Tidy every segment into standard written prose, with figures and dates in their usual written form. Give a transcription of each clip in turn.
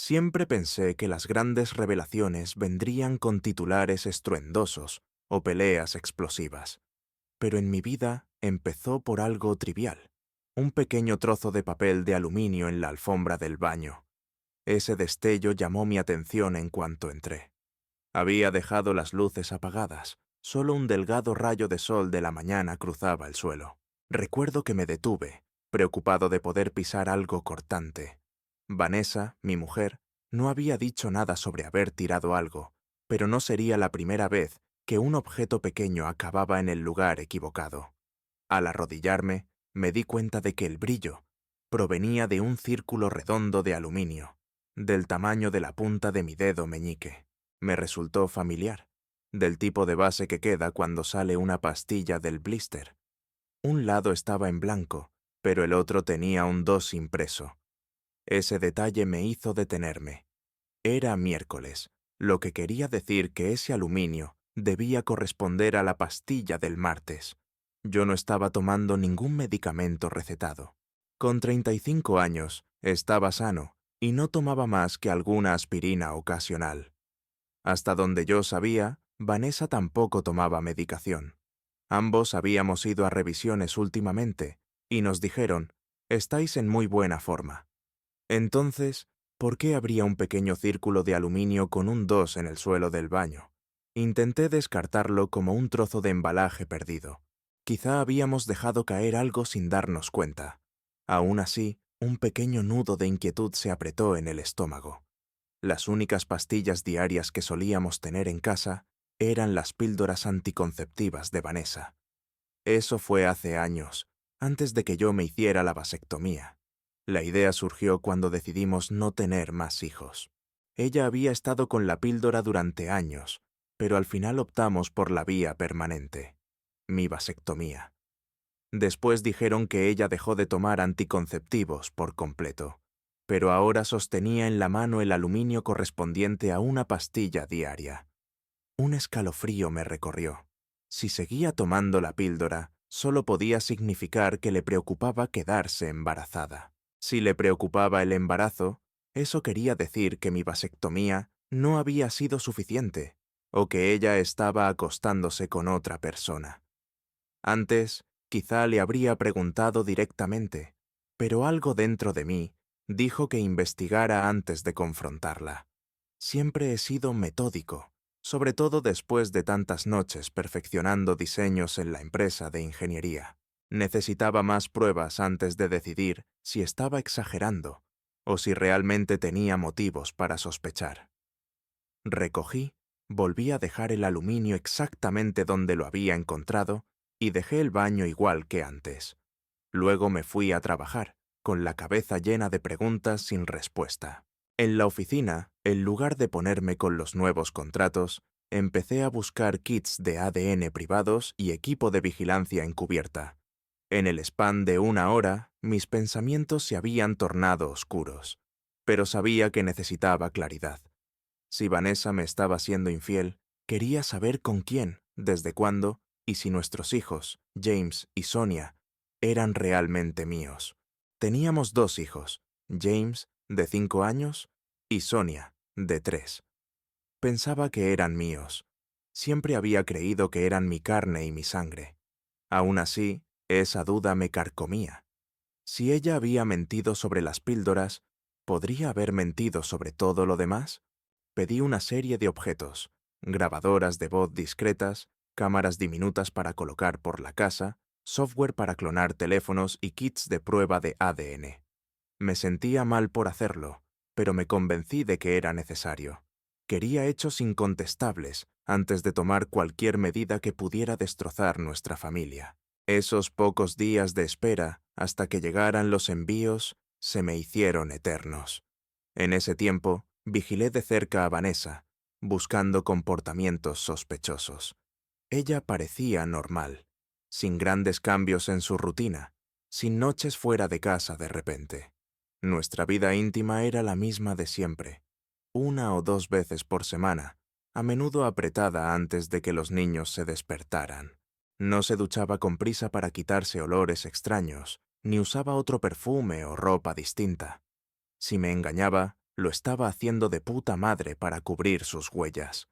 Siempre pensé que las grandes revelaciones vendrían con titulares estruendosos o peleas explosivas, pero en mi vida empezó por algo trivial, un pequeño trozo de papel de aluminio en la alfombra del baño. Ese destello llamó mi atención en cuanto entré. Había dejado las luces apagadas, solo un delgado rayo de sol de la mañana cruzaba el suelo. Recuerdo que me detuve, preocupado de poder pisar algo cortante. Vanessa, mi mujer, no había dicho nada sobre haber tirado algo, pero no sería la primera vez que un objeto pequeño acababa en el lugar equivocado. Al arrodillarme, me di cuenta de que el brillo provenía de un círculo redondo de aluminio, del tamaño de la punta de mi dedo meñique. Me resultó familiar, del tipo de base que queda cuando sale una pastilla del blister. Un lado estaba en blanco, pero el otro tenía un 2 impreso. Ese detalle me hizo detenerme. Era miércoles, lo que quería decir que ese aluminio debía corresponder a la pastilla del martes. Yo no estaba tomando ningún medicamento recetado. Con 35 años, estaba sano y no tomaba más que alguna aspirina ocasional. Hasta donde yo sabía, Vanessa tampoco tomaba medicación. Ambos habíamos ido a revisiones últimamente y nos dijeron, estáis en muy buena forma. Entonces, ¿por qué habría un pequeño círculo de aluminio con un 2 en el suelo del baño? Intenté descartarlo como un trozo de embalaje perdido. Quizá habíamos dejado caer algo sin darnos cuenta. Aún así, un pequeño nudo de inquietud se apretó en el estómago. Las únicas pastillas diarias que solíamos tener en casa eran las píldoras anticonceptivas de Vanessa. Eso fue hace años, antes de que yo me hiciera la vasectomía. La idea surgió cuando decidimos no tener más hijos. Ella había estado con la píldora durante años, pero al final optamos por la vía permanente, mi vasectomía. Después dijeron que ella dejó de tomar anticonceptivos por completo, pero ahora sostenía en la mano el aluminio correspondiente a una pastilla diaria. Un escalofrío me recorrió. Si seguía tomando la píldora, solo podía significar que le preocupaba quedarse embarazada. Si le preocupaba el embarazo, eso quería decir que mi vasectomía no había sido suficiente, o que ella estaba acostándose con otra persona. Antes, quizá le habría preguntado directamente, pero algo dentro de mí dijo que investigara antes de confrontarla. Siempre he sido metódico, sobre todo después de tantas noches perfeccionando diseños en la empresa de ingeniería. Necesitaba más pruebas antes de decidir si estaba exagerando o si realmente tenía motivos para sospechar. Recogí, volví a dejar el aluminio exactamente donde lo había encontrado y dejé el baño igual que antes. Luego me fui a trabajar, con la cabeza llena de preguntas sin respuesta. En la oficina, en lugar de ponerme con los nuevos contratos, empecé a buscar kits de ADN privados y equipo de vigilancia encubierta. En el span de una hora, mis pensamientos se habían tornado oscuros, pero sabía que necesitaba claridad. Si Vanessa me estaba siendo infiel, quería saber con quién, desde cuándo y si nuestros hijos, James y Sonia, eran realmente míos. Teníamos 2 hijos, James, de 5 años, y Sonia, de 3. Pensaba que eran míos. Siempre había creído que eran mi carne y mi sangre. Aún así, esa duda me carcomía. Si ella había mentido sobre las píldoras, ¿podría haber mentido sobre todo lo demás? Pedí una serie de objetos, grabadoras de voz discretas, cámaras diminutas para colocar por la casa, software para clonar teléfonos y kits de prueba de ADN. Me sentía mal por hacerlo, pero me convencí de que era necesario. Quería hechos incontestables antes de tomar cualquier medida que pudiera destrozar nuestra familia. Esos pocos días de espera hasta que llegaran los envíos se me hicieron eternos. En ese tiempo, vigilé de cerca a Vanessa, buscando comportamientos sospechosos. Ella parecía normal, sin grandes cambios en su rutina, sin noches fuera de casa de repente. Nuestra vida íntima era la misma de siempre, 1 o 2 veces por semana, a menudo apretada antes de que los niños se despertaran. No se duchaba con prisa para quitarse olores extraños, ni usaba otro perfume o ropa distinta. Si me engañaba, Lo estaba haciendo de puta madre para cubrir sus huellas.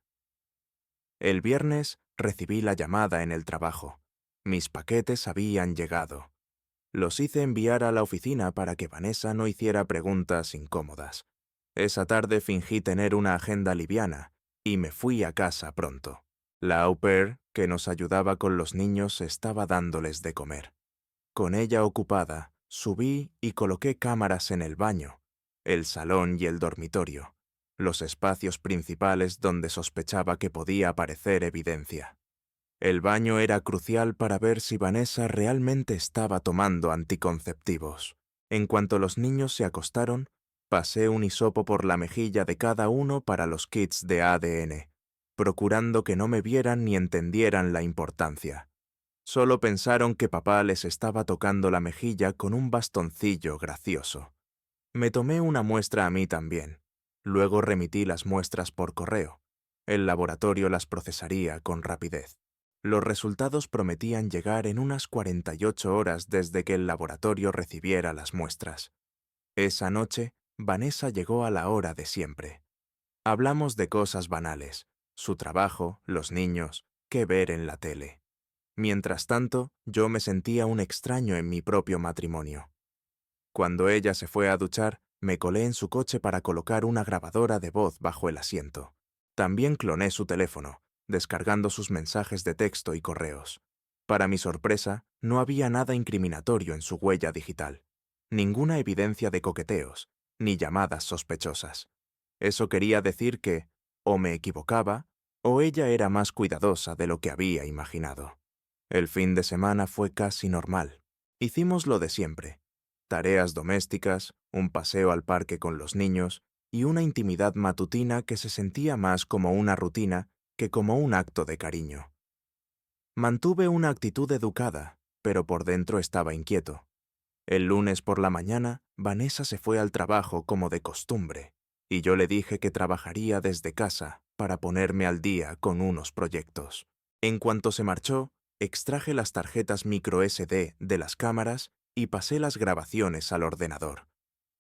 El viernes recibí la llamada en el trabajo. Mis paquetes habían llegado. Los hice enviar a la oficina para que Vanessa no hiciera preguntas incómodas. Esa tarde fingí tener una agenda liviana y me fui a casa pronto. La au pair, que nos ayudaba con los niños, estaba dándoles de comer. Con ella ocupada, subí y coloqué cámaras en el baño, el salón y el dormitorio, los espacios principales donde sospechaba que podía aparecer evidencia. El baño era crucial para ver si Vanessa realmente estaba tomando anticonceptivos. En cuanto los niños se acostaron, pasé un hisopo por la mejilla de cada uno para los kits de ADN, procurando que no me vieran ni entendieran la importancia. Solo pensaron que papá les estaba tocando la mejilla con un bastoncillo gracioso. Me tomé una muestra a mí también. Luego remití las muestras por correo. El laboratorio las procesaría con rapidez. Los resultados prometían llegar en unas 48 horas desde que el laboratorio recibiera las muestras. Esa noche, Vanessa llegó a la hora de siempre. Hablamos de cosas banales, su trabajo, los niños, qué ver en la tele. Mientras tanto, yo me sentía un extraño en mi propio matrimonio. Cuando ella se fue a duchar, me colé en su coche para colocar una grabadora de voz bajo el asiento. También cloné su teléfono, descargando sus mensajes de texto y correos. Para mi sorpresa, no había nada incriminatorio en su huella digital. Ninguna evidencia de coqueteos, ni llamadas sospechosas. Eso quería decir que, o me equivocaba, o ella era más cuidadosa de lo que había imaginado. El fin de semana fue casi normal. Hicimos lo de siempre. Tareas domésticas, un paseo al parque con los niños y una intimidad matutina que se sentía más como una rutina que como un acto de cariño. Mantuve una actitud educada, pero por dentro estaba inquieto. El lunes por la mañana, Vanessa se fue al trabajo como de costumbre, y yo le dije que trabajaría desde casa para ponerme al día con unos proyectos. En cuanto se marchó, extraje las tarjetas micro SD de las cámaras y pasé las grabaciones al ordenador.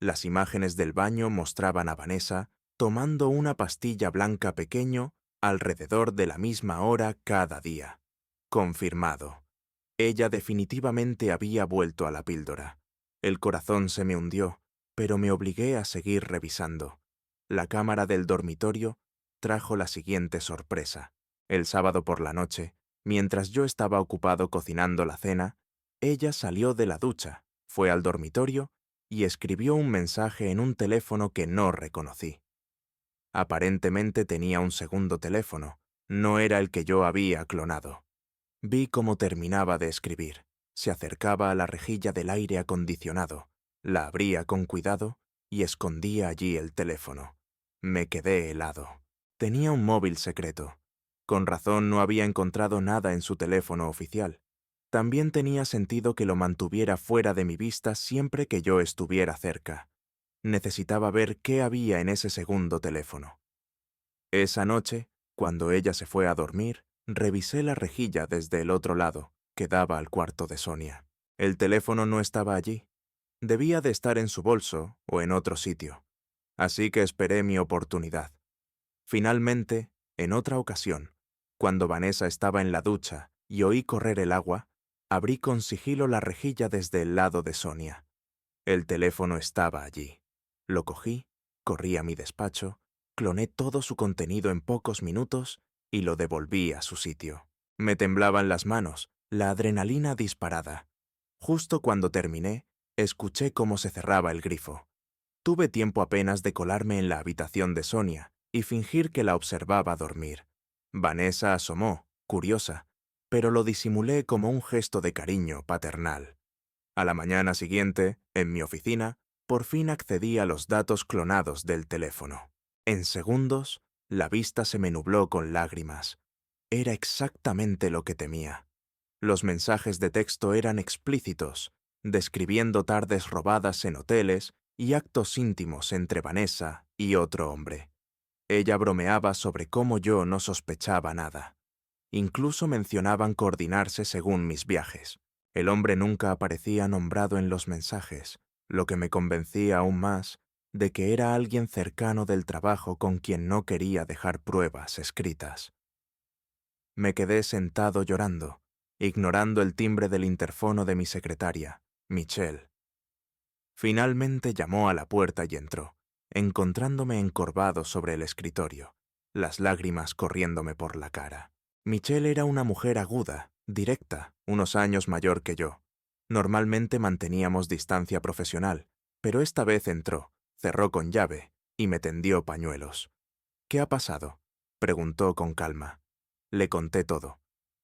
Las imágenes del baño mostraban a Vanessa tomando una pastilla blanca pequeño alrededor de la misma hora cada día. Confirmado. Ella definitivamente había vuelto a la píldora. El corazón se me hundió, pero me obligué a seguir revisando. La cámara del dormitorio trajo la siguiente sorpresa. El sábado por la noche, mientras yo estaba ocupado cocinando la cena, ella salió de la ducha, fue al dormitorio y escribió un mensaje en un teléfono que no reconocí. Aparentemente tenía un segundo teléfono, no era el que yo había clonado. Vi cómo terminaba de escribir. Se acercaba a la rejilla del aire acondicionado, la abría con cuidado y escondía allí el teléfono. Me quedé helado. Tenía un móvil secreto. Con razón no había encontrado nada en su teléfono oficial. También tenía sentido que lo mantuviera fuera de mi vista siempre que yo estuviera cerca. Necesitaba ver qué había en ese segundo teléfono. Esa noche, cuando ella se fue a dormir, revisé la rejilla desde el otro lado, que daba al cuarto de Sonia. El teléfono no estaba allí. Debía de estar en su bolso o en otro sitio. Así que esperé mi oportunidad. Finalmente, en otra ocasión, cuando Vanessa estaba en la ducha y oí correr el agua, abrí con sigilo la rejilla desde el lado de Sonia. El teléfono estaba allí. Lo cogí, corrí a mi despacho, cloné todo su contenido en pocos minutos y lo devolví a su sitio. Me temblaban las manos, la adrenalina disparada. Justo cuando terminé, escuché cómo se cerraba el grifo. Tuve tiempo apenas de colarme en la habitación de Sonia y fingir que la observaba dormir. Vanessa asomó, curiosa, pero lo disimulé como un gesto de cariño paternal. A la mañana siguiente, en mi oficina, por fin accedí a los datos clonados del teléfono. En segundos, la vista se me nubló con lágrimas. Era exactamente lo que temía. Los mensajes de texto eran explícitos, describiendo tardes robadas en hoteles y actos íntimos entre Vanessa y otro hombre. Ella bromeaba sobre cómo yo no sospechaba nada. Incluso mencionaban coordinarse según mis viajes. El hombre nunca aparecía nombrado en los mensajes, lo que me convencía aún más de que era alguien cercano del trabajo con quien no quería dejar pruebas escritas. Me quedé sentado llorando, ignorando el timbre del interfono de mi secretaria, Michelle. Finalmente llamó a la puerta y entró, encontrándome encorvado sobre el escritorio, las lágrimas corriéndome por la cara. Michelle era una mujer aguda, directa, unos años mayor que yo. Normalmente manteníamos distancia profesional, pero esta vez entró, cerró con llave y me tendió pañuelos. «¿Qué ha pasado?», preguntó con calma. Le conté todo.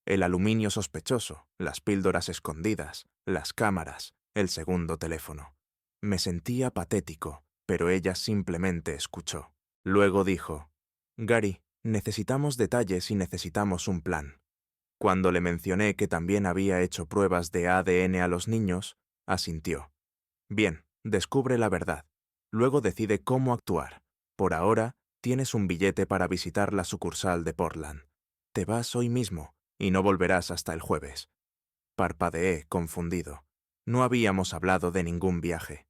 El aluminio sospechoso, las píldoras escondidas, las cámaras, el segundo teléfono. Me sentía patético, pero ella simplemente escuchó. Luego dijo: «Gary, necesitamos detalles y necesitamos un plan». Cuando le mencioné que también había hecho pruebas de ADN a los niños, asintió. «Bien, descubre la verdad. Luego decide cómo actuar. Por ahora, tienes un billete para visitar la sucursal de Portland. Te vas hoy mismo y no volverás hasta el jueves». Parpadeé, confundido. No habíamos hablado de ningún viaje.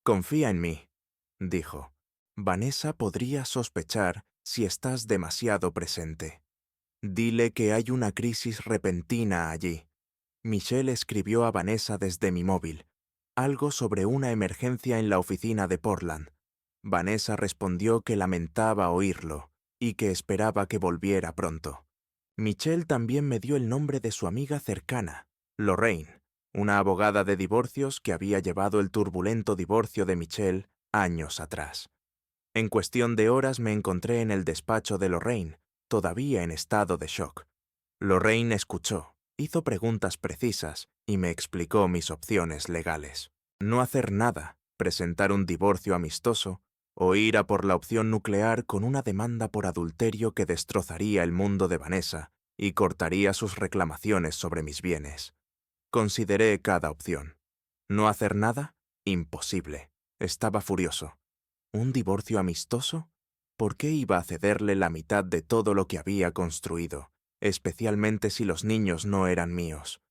«Confía en mí», dijo. «Vanessa podría sospechar si estás demasiado presente. Dile que hay una crisis repentina allí». Michelle escribió a Vanessa desde mi móvil, algo sobre una emergencia en la oficina de Portland. Vanessa respondió que lamentaba oírlo y que esperaba que volviera pronto. Michelle también me dio el nombre de su amiga cercana, Lorraine, una abogada de divorcios que había llevado el turbulento divorcio de Michelle años atrás. En cuestión de horas me encontré en el despacho de Lorraine, todavía en estado de shock. Lorraine escuchó, hizo preguntas precisas y me explicó mis opciones legales. No hacer nada, presentar un divorcio amistoso o ir a por la opción nuclear con una demanda por adulterio que destrozaría el mundo de Vanessa y cortaría sus reclamaciones sobre mis bienes. Consideré cada opción. No hacer nada, imposible. Estaba furioso. ¿Un divorcio amistoso? ¿Por qué iba a cederle la mitad de todo lo que había construido, especialmente si los niños no eran míos?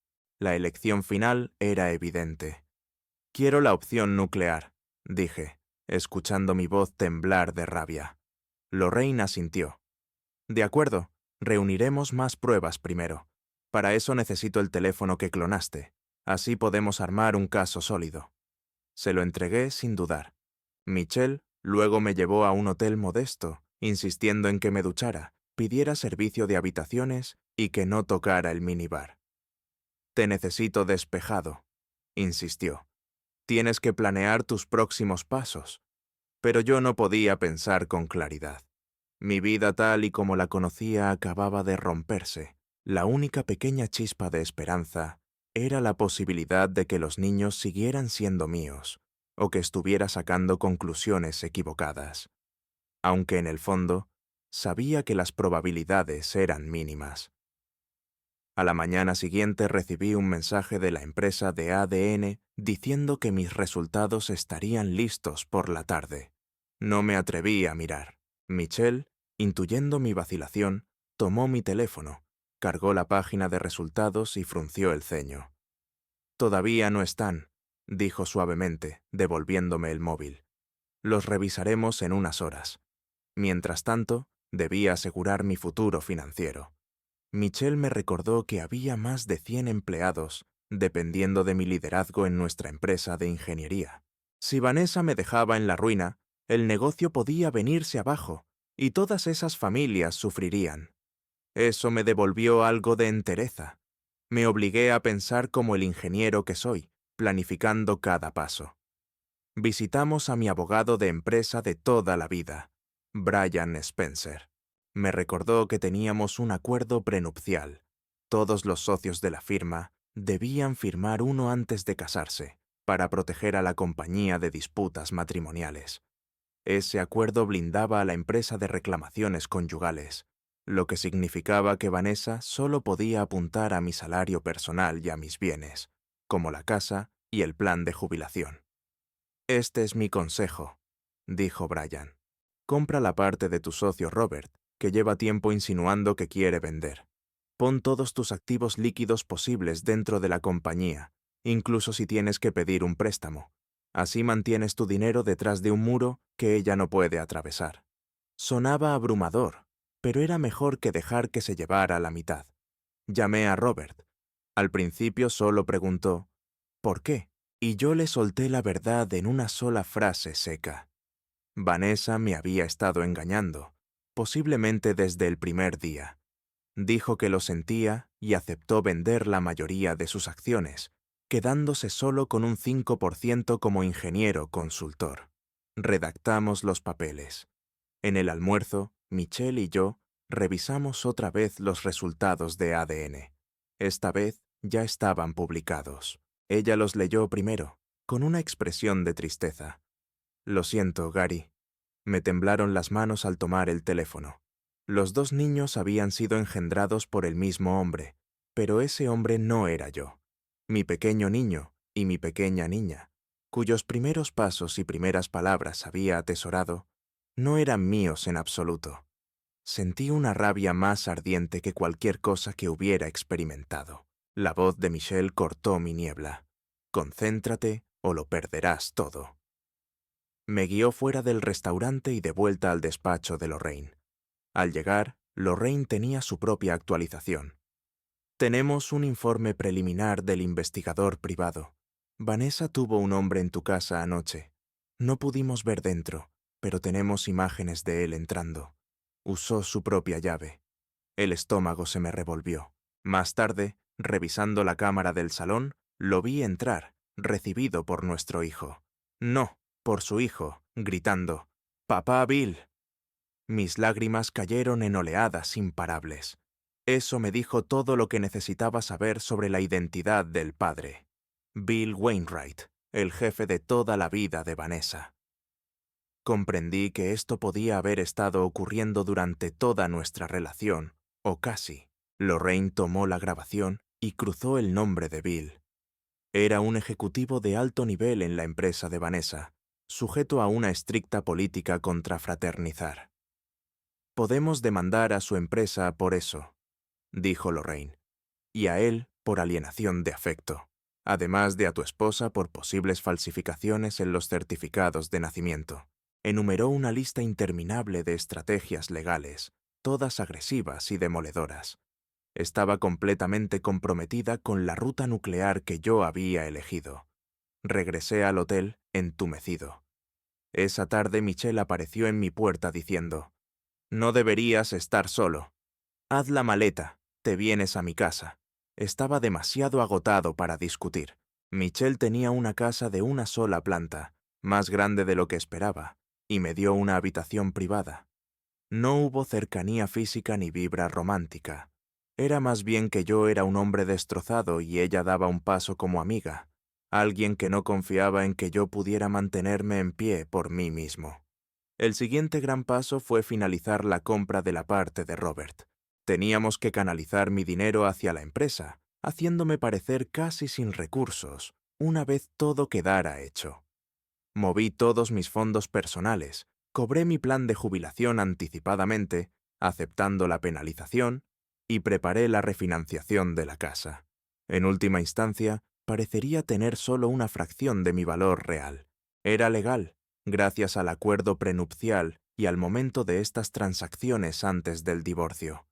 La elección final era evidente. «Quiero la opción nuclear», dije, escuchando mi voz temblar de rabia. Lorraine asintió. «De acuerdo, reuniremos más pruebas primero. Para eso necesito el teléfono que clonaste. Así podemos armar un caso sólido». Se lo entregué sin dudar. Michelle luego me llevó a un hotel modesto, insistiendo en que me duchara, pidiera servicio de habitaciones y que no tocara el minibar. «Te necesito despejado», insistió. «Tienes que planear tus próximos pasos». Pero yo no podía pensar con claridad. Mi vida tal y como la conocía acababa de romperse. La única pequeña chispa de esperanza era la posibilidad de que los niños siguieran siendo míos, o que estuviera sacando conclusiones equivocadas. Aunque en el fondo, sabía que las probabilidades eran mínimas. A la mañana siguiente recibí un mensaje de la empresa de ADN diciendo que mis resultados estarían listos por la tarde. No me atreví a mirar. Michelle, intuyendo mi vacilación, tomó mi teléfono, cargó la página de resultados y frunció el ceño. «Todavía no están», dijo suavemente, devolviéndome el móvil. «Los revisaremos en unas horas». Mientras tanto, debía asegurar mi futuro financiero. Michelle me recordó que había más de 100 empleados, dependiendo de mi liderazgo en nuestra empresa de ingeniería. Si Vanessa me dejaba en la ruina, el negocio podía venirse abajo, y todas esas familias sufrirían. Eso me devolvió algo de entereza. Me obligué a pensar como el ingeniero que soy, planificando cada paso. Visitamos a mi abogado de empresa de toda la vida, Brian Spencer. Me recordó que teníamos un acuerdo prenupcial. Todos los socios de la firma debían firmar uno antes de casarse, para proteger a la compañía de disputas matrimoniales. Ese acuerdo blindaba a la empresa de reclamaciones conyugales, lo que significaba que Vanessa solo podía apuntar a mi salario personal y a mis bienes, como la casa y el plan de jubilación. «Este es mi consejo», dijo Brian. «Compra la parte de tu socio Robert, que lleva tiempo insinuando que quiere vender. Pon todos tus activos líquidos posibles dentro de la compañía, incluso si tienes que pedir un préstamo. Así mantienes tu dinero detrás de un muro que ella no puede atravesar. Sonaba abrumador, pero era mejor que dejar que se llevara la mitad. Llamé a Robert. Al principio solo preguntó, ¿por qué? Y yo le solté la verdad en una sola frase seca. Vanessa me había estado engañando, posiblemente desde el primer día. Dijo que lo sentía y aceptó vender la mayoría de sus acciones, quedándose solo con un 5% como ingeniero consultor. Redactamos los papeles. En el almuerzo, Michelle y yo revisamos otra vez los resultados de ADN. Esta vez ya estaban publicados. Ella los leyó primero, con una expresión de tristeza. Lo siento, Gary. Me temblaron las manos al tomar el teléfono. Los dos niños habían sido engendrados por el mismo hombre, pero ese hombre no era yo. Mi pequeño niño y mi pequeña niña, cuyos primeros pasos y primeras palabras había atesorado, no eran míos en absoluto. Sentí una rabia más ardiente que cualquier cosa que hubiera experimentado. La voz de Michelle cortó mi niebla. Concéntrate o lo perderás todo. Me guió fuera del restaurante y de vuelta al despacho de Lorraine. Al llegar, Lorraine tenía su propia actualización. Tenemos un informe preliminar del investigador privado. Vanessa tuvo un hombre en tu casa anoche. No pudimos ver dentro, pero tenemos imágenes de él entrando. Usó su propia llave. El estómago se me revolvió. Más tarde, revisando la cámara del salón, lo vi entrar, recibido por nuestro hijo. No, por su hijo, gritando, «¡Papá Bill!». Mis lágrimas cayeron en oleadas imparables. Eso me dijo todo lo que necesitaba saber sobre la identidad del padre. Bill Wainwright, el jefe de toda la vida de Vanessa. Comprendí que esto podía haber estado ocurriendo durante toda nuestra relación, o casi. Lorraine tomó la grabación y cruzó el nombre de Bill. Era un ejecutivo de alto nivel en la empresa de Vanessa, sujeto a una estricta política contra fraternizar. Podemos demandar a su empresa por eso, dijo Lorraine, y a él por alienación de afecto, además de a tu esposa por posibles falsificaciones en los certificados de nacimiento. Enumeró una lista interminable de estrategias legales, todas agresivas y demoledoras. Estaba completamente comprometida con la ruta nuclear que yo había elegido. Regresé al hotel entumecido. Esa tarde Michelle apareció en mi puerta diciendo, «No deberías estar solo. Haz la maleta, te vienes a mi casa». Estaba demasiado agotado para discutir. Michelle tenía una casa de una sola planta, más grande de lo que esperaba, y me dio una habitación privada. No hubo cercanía física ni vibra romántica. Era más bien que yo era un hombre destrozado y ella daba un paso como amiga, alguien que no confiaba en que yo pudiera mantenerme en pie por mí mismo. El siguiente gran paso fue finalizar la compra de la parte de Robert. Teníamos que canalizar mi dinero hacia la empresa, haciéndome parecer casi sin recursos, una vez todo quedara hecho. Moví todos mis fondos personales, cobré mi plan de jubilación anticipadamente, aceptando la penalización, y preparé la refinanciación de la casa. En última instancia, parecería tener solo una fracción de mi valor real. Era legal, gracias al acuerdo prenupcial y al momento de estas transacciones antes del divorcio.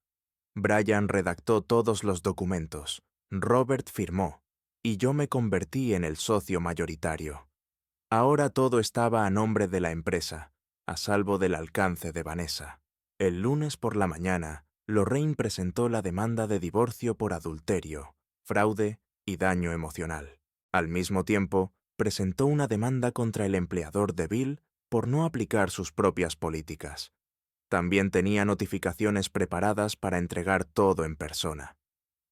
Brian redactó todos los documentos, Robert firmó, y yo me convertí en el socio mayoritario. Ahora todo estaba a nombre de la empresa, a salvo del alcance de Vanessa. El lunes por la mañana, Lorraine presentó la demanda de divorcio por adulterio, fraude y daño emocional. Al mismo tiempo, presentó una demanda contra el empleador de Bill por no aplicar sus propias políticas. También tenía notificaciones preparadas para entregar todo en persona.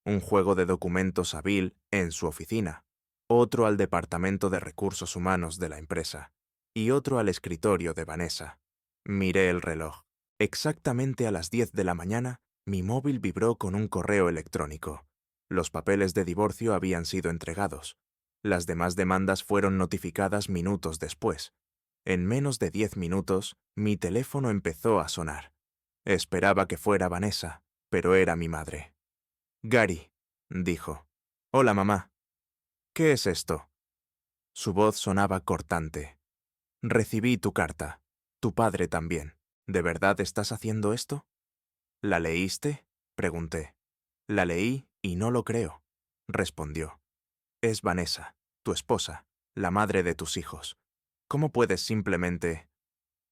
Un juego de documentos a Bill en su oficina, otro al Departamento de Recursos Humanos de la empresa y otro al escritorio de Vanessa. Miré el reloj. Exactamente a las 10 de la mañana, mi móvil vibró con un correo electrónico. Los papeles de divorcio habían sido entregados. Las demás demandas fueron notificadas minutos después. En menos de 10 minutos, mi teléfono empezó a sonar. Esperaba que fuera Vanessa, pero era mi madre. «Gary», dijo. «Hola, mamá». «¿Qué es esto?». Su voz sonaba cortante. Recibí tu carta. Tu padre también. ¿De verdad estás haciendo esto? ¿La leíste? Pregunté. La leí y no lo creo, respondió. Es Vanessa, tu esposa, la madre de tus hijos. ¿Cómo puedes simplemente...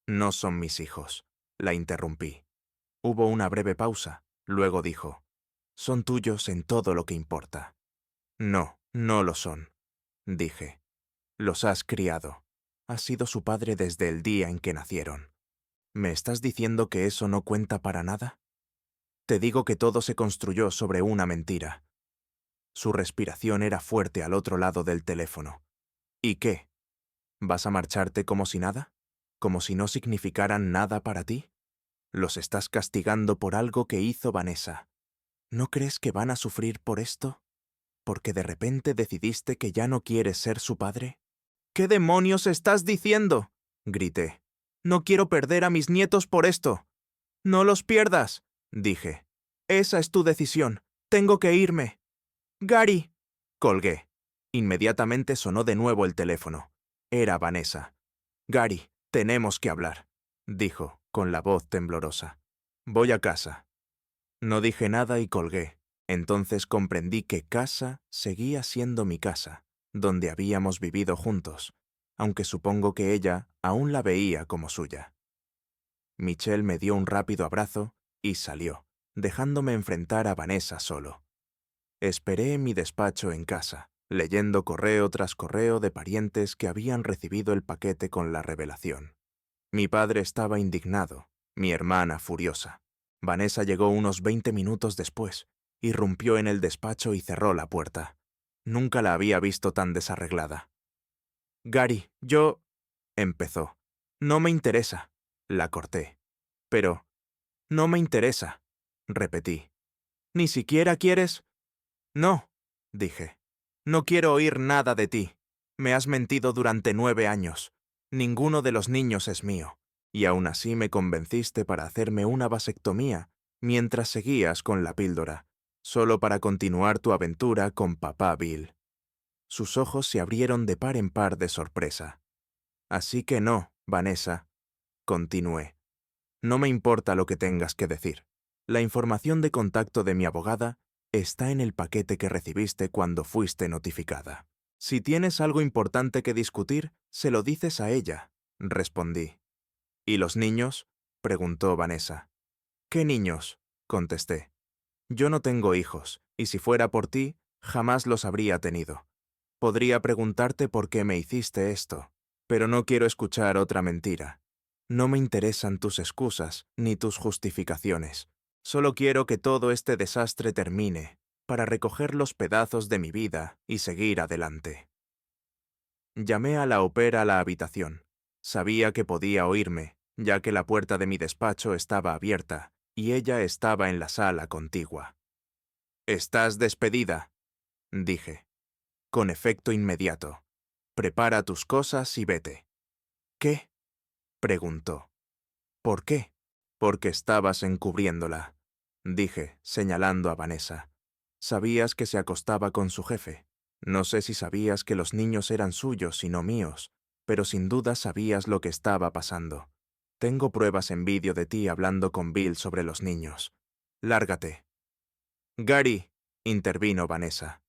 No son mis hijos, la interrumpí. Hubo una breve pausa, luego dijo, son tuyos en todo lo que importa. No, no lo son, dije. Los has criado. Has sido su padre desde el día en que nacieron. ¿Me estás diciendo que eso no cuenta para nada? Te digo que todo se construyó sobre una mentira. Su respiración era fuerte al otro lado del teléfono. ¿Y qué? ¿Vas a marcharte como si nada? ¿Como si no significaran nada para ti? Los estás castigando por algo que hizo Vanessa. ¿No crees que van a sufrir por esto? ¿Porque de repente decidiste que ya no quieres ser su padre? ¿Qué demonios estás diciendo? Grité. No quiero perder a mis nietos por esto. No los pierdas, dije. Esa es tu decisión. Tengo que irme. Gary. Colgué. Inmediatamente sonó de nuevo el teléfono. Era Vanessa. Gary, tenemos que hablar, dijo, con la voz temblorosa. Voy a casa. No dije nada y colgué. Entonces comprendí que casa seguía siendo mi casa, donde habíamos vivido juntos, aunque supongo que ella aún la veía como suya. Michelle me dio un rápido abrazo y salió, dejándome enfrentar a Vanessa solo. Esperé en mi despacho en casa, leyendo correo tras correo de parientes que habían recibido el paquete con la revelación. Mi padre estaba indignado, mi hermana furiosa. Vanessa llegó unos 20 minutos después, irrumpió en el despacho y cerró la puerta. Nunca la había visto tan desarreglada. Gary, yo... empezó. No me interesa. La corté. Pero... no me interesa. Repetí. ¿Ni siquiera quieres? No, dije. No quiero oír nada de ti. Me has mentido durante 9 años. Ninguno de los niños es mío. Y aún así me convenciste para hacerme una vasectomía mientras seguías con la píldora, solo para continuar tu aventura con papá Bill. Sus ojos se abrieron de par en par de sorpresa. Así que no, Vanessa, continué. No me importa lo que tengas que decir. La información de contacto de mi abogada está en el paquete que recibiste cuando fuiste notificada. Si tienes algo importante que discutir, se lo dices a ella, respondí. ¿Y los niños? Preguntó Vanessa. ¿Qué niños? Contesté. Yo no tengo hijos, y si fuera por ti, jamás los habría tenido. Podría preguntarte por qué me hiciste esto, pero no quiero escuchar otra mentira. No me interesan tus excusas ni tus justificaciones. Solo quiero que todo este desastre termine, para recoger los pedazos de mi vida y seguir adelante. Llamé a la au pair a la habitación. Sabía que podía oírme, ya que la puerta de mi despacho estaba abierta y ella estaba en la sala contigua. «Estás despedida», dije, con efecto inmediato. «Prepara tus cosas y vete». «¿Qué?», preguntó. «¿Por qué?». «Porque estabas encubriéndola», dije, señalando a Vanessa. «Sabías que se acostaba con su jefe. No sé si sabías que los niños eran suyos y no míos, pero sin duda sabías lo que estaba pasando. Tengo pruebas en vídeo de ti hablando con Bill sobre los niños. Lárgate». «Gary», intervino Vanessa.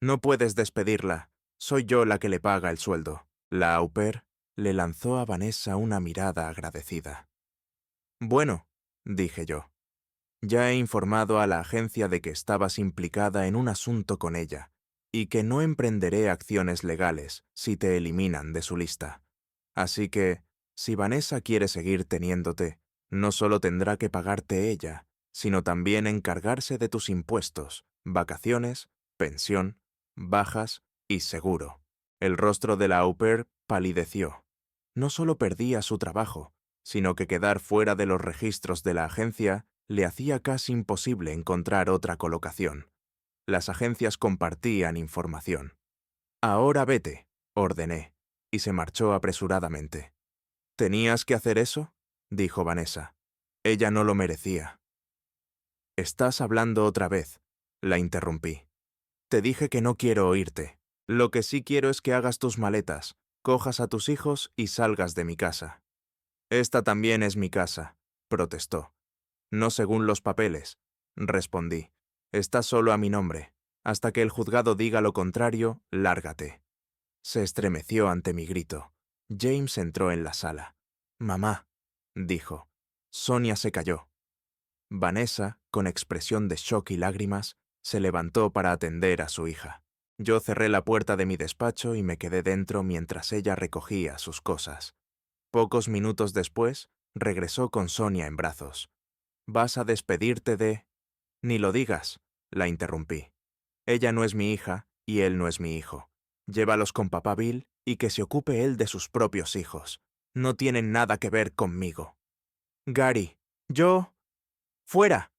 «No puedes despedirla. Soy yo la que le paga el sueldo». La au pair le lanzó a Vanessa una mirada agradecida. «Bueno», dije yo. «Ya he informado a la agencia de que estabas implicada en un asunto con ella, y que no emprenderé acciones legales si te eliminan de su lista. Así que, si Vanessa quiere seguir teniéndote, no solo tendrá que pagarte ella, sino también encargarse de tus impuestos, vacaciones, pensión, bajas y seguro». El rostro de la au pair palideció. No solo perdía su trabajo, sino que quedar fuera de los registros de la agencia le hacía casi imposible encontrar otra colocación. Las agencias compartían información. «Ahora vete», ordené, y se marchó apresuradamente. «¿Tenías que hacer eso?», dijo Vanessa. «Ella no lo merecía». «Estás hablando otra vez», la interrumpí. «Te dije que no quiero oírte. Lo que sí quiero es que hagas tus maletas, cojas a tus hijos y salgas de mi casa. Esta también es mi casa, protestó. No según los papeles, respondí. Está solo a mi nombre. Hasta que el juzgado diga lo contrario, lárgate. Se estremeció ante mi grito. James entró en la sala. Mamá, dijo. Sonia se cayó. Vanessa, con expresión de shock y lágrimas, se levantó para atender a su hija. Yo cerré la puerta de mi despacho y me quedé dentro mientras ella recogía sus cosas. Pocos minutos después, regresó con Sonia en brazos. ¿Vas a despedirte de...? Ni lo digas, la interrumpí. Ella no es mi hija y él no es mi hijo. Llévalos con papá Bill y que se ocupe él de sus propios hijos. No tienen nada que ver conmigo. Gary, yo... ¡Fuera!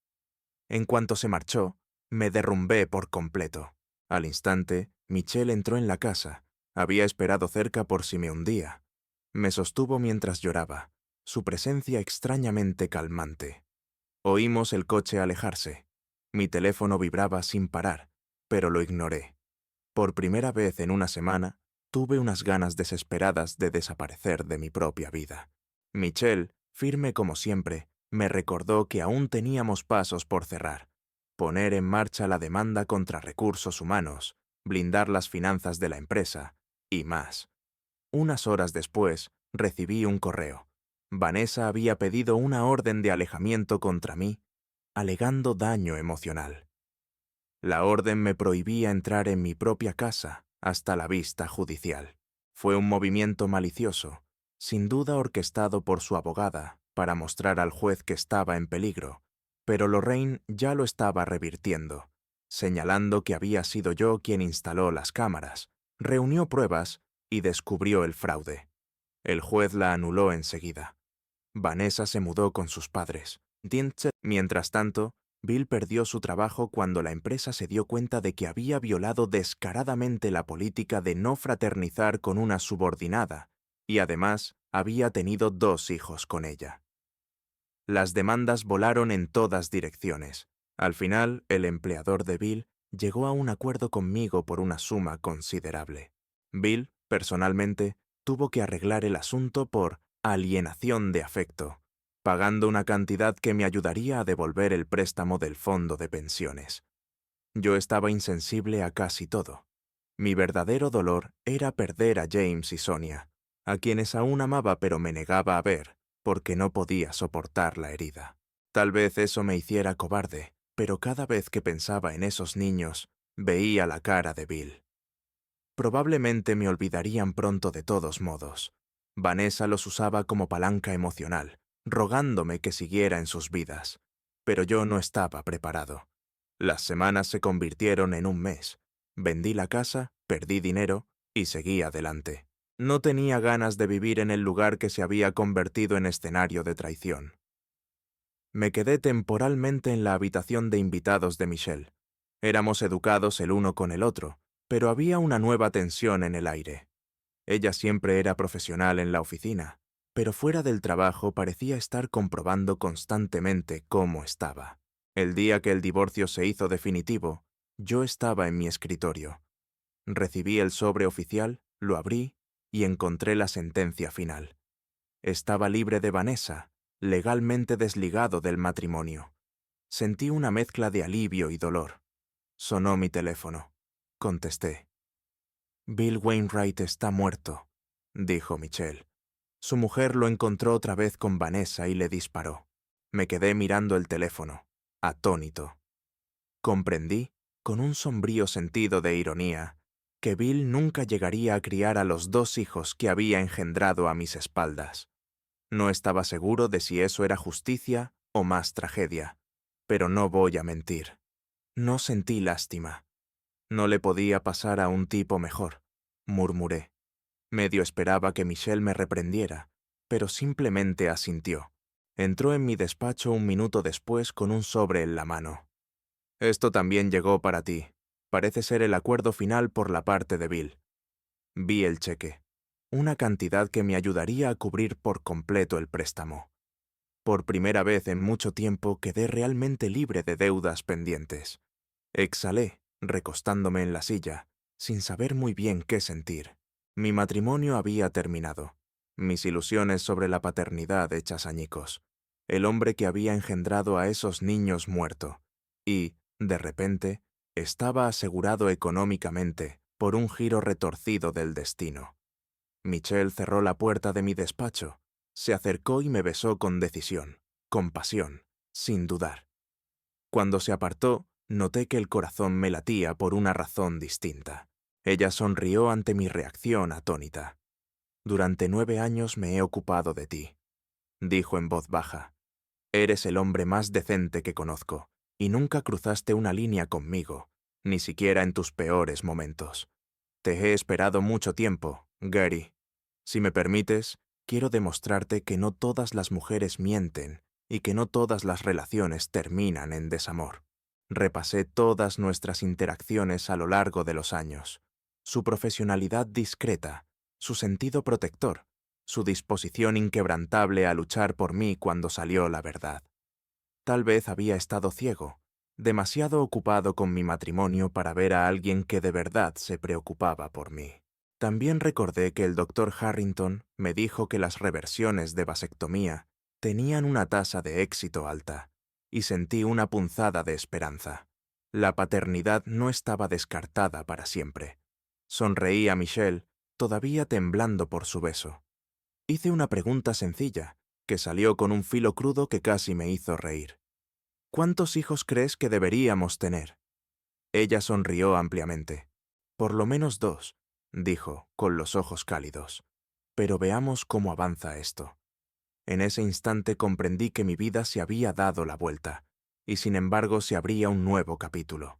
En cuanto se marchó, me derrumbé por completo. Al instante, Michelle entró en la casa. Había esperado cerca por si me hundía. Me sostuvo mientras lloraba, su presencia extrañamente calmante. Oímos el coche alejarse. Mi teléfono vibraba sin parar, pero lo ignoré. Por primera vez en una semana, tuve unas ganas desesperadas de desaparecer de mi propia vida. Michelle, firme como siempre, me recordó que aún teníamos pasos por cerrar. Poner en marcha la demanda contra recursos humanos, blindar las finanzas de la empresa, y más. Unas horas después, recibí un correo. Vanessa había pedido una orden de alejamiento contra mí, alegando daño emocional. La orden me prohibía entrar en mi propia casa hasta la vista judicial. Fue un movimiento malicioso, sin duda orquestado por su abogada, para mostrar al juez que estaba en peligro, pero Lorraine ya lo estaba revirtiendo, señalando que había sido yo quien instaló las cámaras, reunió pruebas y descubrió el fraude. El juez la anuló enseguida. Vanessa se mudó con sus padres. Mientras tanto, Bill perdió su trabajo cuando la empresa se dio cuenta de que había violado descaradamente la política de no fraternizar con una subordinada, y además había tenido 2 hijos con ella. Las demandas volaron en todas direcciones. Al final, el empleador de Bill llegó a un acuerdo conmigo por una suma considerable. Bill, personalmente, tuvo que arreglar el asunto por alienación de afecto, pagando una cantidad que me ayudaría a devolver el préstamo del fondo de pensiones. Yo estaba insensible a casi todo. Mi verdadero dolor era perder a James y Sonia, a quienes aún amaba pero me negaba a ver, porque no podía soportar la herida. Tal vez eso me hiciera cobarde, pero cada vez que pensaba en esos niños, veía la cara de Bill. Probablemente me olvidarían pronto de todos modos. Vanessa los usaba como palanca emocional, rogándome que siguiera en sus vidas. Pero yo no estaba preparado. Las semanas se convirtieron en un mes. Vendí la casa, perdí dinero y seguí adelante. No tenía ganas de vivir en el lugar que se había convertido en escenario de traición. Me quedé temporalmente en la habitación de invitados de Michelle. Éramos educados el uno con el otro, pero había una nueva tensión en el aire. Ella siempre era profesional en la oficina, pero fuera del trabajo parecía estar comprobando constantemente cómo estaba. El día que el divorcio se hizo definitivo, yo estaba en mi escritorio. Recibí el sobre oficial, lo abrí y encontré la sentencia final. Estaba libre de Vanessa, legalmente desligado del matrimonio. Sentí una mezcla de alivio y dolor. Sonó mi teléfono. Contesté. Bill Wainwright está muerto, dijo Michelle. Su mujer lo encontró otra vez con Vanessa y le disparó. Me quedé mirando el teléfono, atónito. Comprendí, con un sombrío sentido de ironía, que Bill nunca llegaría a criar a los 2 hijos que había engendrado a mis espaldas. No estaba seguro de si eso era justicia o más tragedia, pero no voy a mentir. No sentí lástima. No le podía pasar a un tipo mejor, murmuré. Medio esperaba que Michelle me reprendiera, pero simplemente asintió. Entró en mi despacho un minuto después con un sobre en la mano. Esto también llegó para ti. Parece ser el acuerdo final por la parte de Bill. Vi el cheque. Una cantidad que me ayudaría a cubrir por completo el préstamo. Por primera vez en mucho tiempo quedé realmente libre de deudas pendientes. Exhalé, recostándome en la silla, sin saber muy bien qué sentir. Mi matrimonio había terminado, mis ilusiones sobre la paternidad hechas añicos, el hombre que había engendrado a esos niños muerto, y, de repente, estaba asegurado económicamente por un giro retorcido del destino. Michelle cerró la puerta de mi despacho, se acercó y me besó con decisión, con pasión, sin dudar. Cuando se apartó, noté que el corazón me latía por una razón distinta. Ella sonrió ante mi reacción atónita. «Durante 9 años me he ocupado de ti», dijo en voz baja. «Eres el hombre más decente que conozco, y nunca cruzaste una línea conmigo, ni siquiera en tus peores momentos. Te he esperado mucho tiempo, Gary. Si me permites, quiero demostrarte que no todas las mujeres mienten y que no todas las relaciones terminan en desamor». Repasé todas nuestras interacciones a lo largo de los años. Su profesionalidad discreta, su sentido protector, su disposición inquebrantable a luchar por mí cuando salió la verdad. Tal vez había estado ciego, demasiado ocupado con mi matrimonio para ver a alguien que de verdad se preocupaba por mí. También recordé que el doctor Harrington me dijo que las reversiones de vasectomía tenían una tasa de éxito alta, y sentí una punzada de esperanza. La paternidad no estaba descartada para siempre. Sonreí a Michelle, todavía temblando por su beso. Hice una pregunta sencilla, que salió con un filo crudo que casi me hizo reír. «¿Cuántos hijos crees que deberíamos tener?» Ella sonrió ampliamente. «Por lo menos 2», dijo, con los ojos cálidos. «Pero veamos cómo avanza esto». En ese instante comprendí que mi vida se había dado la vuelta, y sin embargo se abría un nuevo capítulo.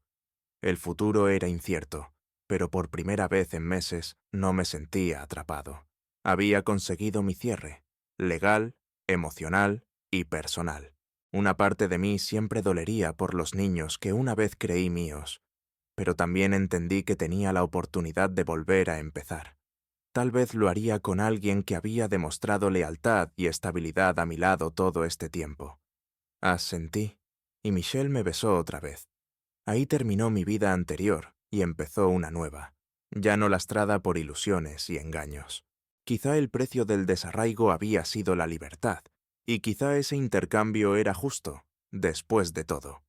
El futuro era incierto, pero por primera vez en meses no me sentía atrapado. Había conseguido mi cierre, legal, emocional y personal. Una parte de mí siempre dolería por los niños que una vez creí míos, pero también entendí que tenía la oportunidad de volver a empezar. Tal vez lo haría con alguien que había demostrado lealtad y estabilidad a mi lado todo este tiempo. Asentí, y Michelle me besó otra vez. Ahí terminó mi vida anterior y empezó una nueva, ya no lastrada por ilusiones y engaños. Quizá el precio del desarraigo había sido la libertad, y quizá ese intercambio era justo, después de todo.